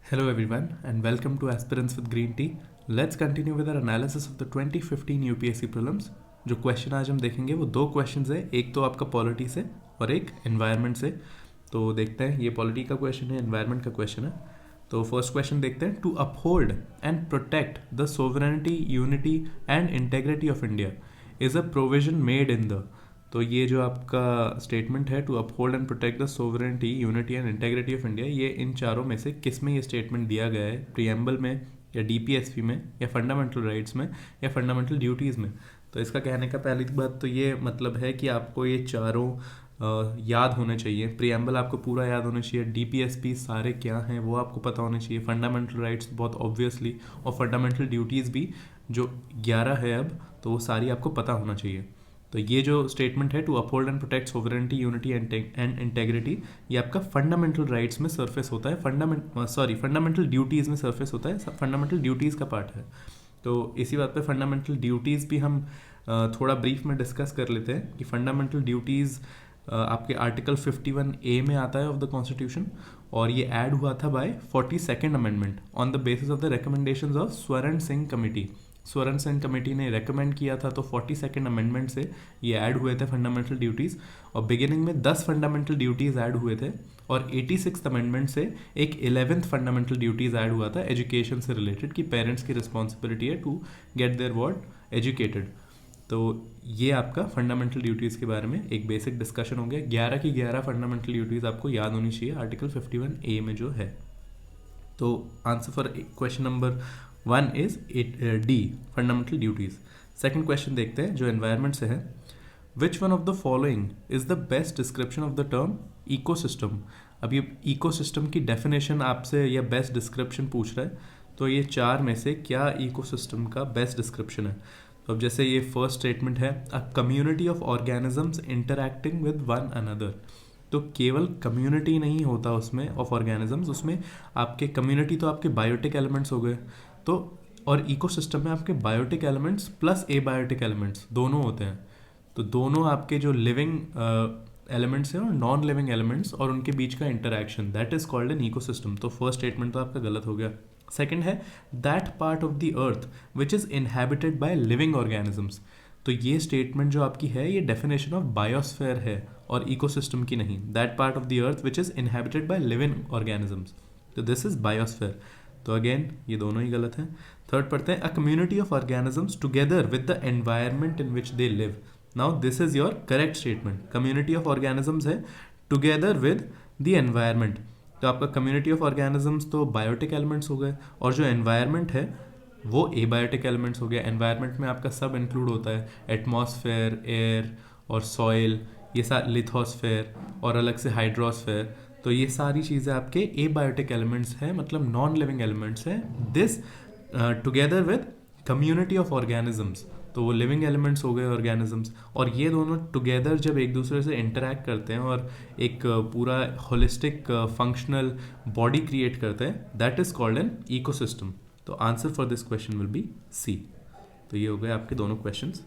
Hello everyone and welcome to Aspirants with Green Tea. Let's continue with our analysis of the 2015 UPSC prelims. जो question आज हम देखेंगे वो दो questions है, एक तो आपका पॉलिटी से और एक एनवायरनमेंट से. तो देखते हैं, ये पॉलिटी का क्वेश्चन है, एनवायरनमेंट का क्वेश्चन है. तो फर्स्ट क्वेश्चन देखते हैं. To uphold and protect the sovereignty, unity and integrity of India is a provision made in the. तो ये जो आपका स्टेटमेंट है, to uphold and protect the sovereignty, unity and integrity of India, ये इन चारों में से किस में ये स्टेटमेंट दिया गया है? प्रीएम्बल में, या डीपीएसपी में, या फंडामेंटल राइट्स में, या फंडामेंटल ड्यूटीज़ में? तो इसका कहने का पहली बात तो ये मतलब है कि आपको ये चारों याद होने चाहिए. प्रीएम्बल आपको पूरा याद होना चाहिए, डीपीएसपी सारे क्या हैं वो आपको पता होने चाहिए, फंडामेंटल राइट्स बहुत ऑब्वियसली, और फंडामेंटल ड्यूटीज़ भी जो 11 है अब, तो वो सारी आपको पता होना चाहिए. तो ये जो स्टेटमेंट है, to uphold and protect sovereignty, unity and integrity, ये आपका फंडामेंटल राइट्स में सरफेस होता है, फंडामेंटल ड्यूटीज़ में सरफेस होता है, फंडामेंटल ड्यूटीज़ का पार्ट है. तो इसी बात पे फंडामेंटल ड्यूटीज़ भी हम थोड़ा ब्रीफ में डिस्कस कर लेते हैं कि फंडामेंटल ड्यूटीज़ आपके आर्टिकल 51A में आता है ऑफ द कॉन्स्टिट्यूशन, और ये ऐड हुआ था by 42nd amendment on the basis of the recommendations of Swaran Singh committee. स्वर्ण सिंह कमेटी ने रेकमेंड किया था, तो 42nd अमेंडमेंट से ये ऐड हुए थे फंडामेंटल ड्यूटीज़. और बिगिनिंग में 10 फंडामेंटल ड्यूटीज़ ऐड हुए थे, और 86th अमेंडमेंट से एक 11th फंडामेंटल ड्यूटीज़ ऐड हुआ था एजुकेशन से रिलेटेड, कि पेरेंट्स की रिस्पॉन्सिबिलिटी है to get their ward educated. तो ये आपका फंडामेंटल ड्यूटीज़ के बारे में एक बेसिक डिस्कशन हो गया. 11 की 11 फंडामेंटल ड्यूटीज़ आपको याद होनी चाहिए आर्टिकल 51A में जो है. तो answer for question number 1 is D, fundamental duties. Second question देखते हैं जो एनवायरनमेंट से है. Which one of the following is the best description of the term ecosystem? अब ये इकोसिस्टम की डेफिनेशन आपसे या बेस्ट डिस्क्रिप्शन पूछ रहा है, तो ये चार में से क्या इकोसिस्टम का बेस्ट डिस्क्रिप्शन है? तो अब जैसे ये फर्स्ट स्टेटमेंट है, a community of organisms interacting with one another. तो केवल कम्युनिटी नहीं होता उसमें ऑफ ऑर्गेनिजम्स, उसमें आपके कम्युनिटी तो आपके बायोटिक एलिमेंट्स हो गए, तो और इकोसिस्टम में आपके biotic elements plus abiotic elements दोनों होते हैं. तो दोनों आपके जो लिविंग एलिमेंट्स हैं और नॉन लिविंग एलिमेंट्स और उनके बीच का interaction, that is called an ecosystem. तो फर्स्ट स्टेटमेंट तो आपका गलत हो गया. सेकंड है, that part of the earth which is inhabited by living organisms. तो ये स्टेटमेंट जो आपकी है, ये डेफिनेशन ऑफ बायोस्फेयर है और इकोसिस्टम की नहीं. That part of the earth which is inhabited by living organisms, तो दिस इज बायोस्फेयर. तो अगेन ये दोनों ही गलत हैं. थर्ड पढ़ते हैं, a community of organisms together with the environment in which they live. Now this is your correct statement. Community of organisms है together with the environment. तो आपका कम्युनिटी ऑफ ऑर्गेनिजम्स तो बायोटिक एलिमेंट्स हो गए, और जो एनवायरनमेंट है वो एबायोटिक एलिमेंट्स हो गया. एनवायरनमेंट में आपका सब इंक्लूड होता है, एटमॉस्फेयर, एयर और सॉइल, ये सारे लिथोस्फेयर और अलग से हाइड्रोस्फेयर. तो ये सारी चीज़ें आपके एबायोटिक एलिमेंट्स हैं, मतलब नॉन लिविंग एलिमेंट्स हैं. This together with community of organisms, तो वो लिविंग एलिमेंट्स हो गए ऑर्गेनिजम्स, और ये दोनों टुगेदर जब एक दूसरे से इंटरैक्ट करते हैं और एक पूरा होलिस्टिक फंक्शनल बॉडी क्रिएट करते हैं, that is called an ecosystem. तो answer for this question will be C. तो ये हो गए आपके दोनों क्वेश्चंस.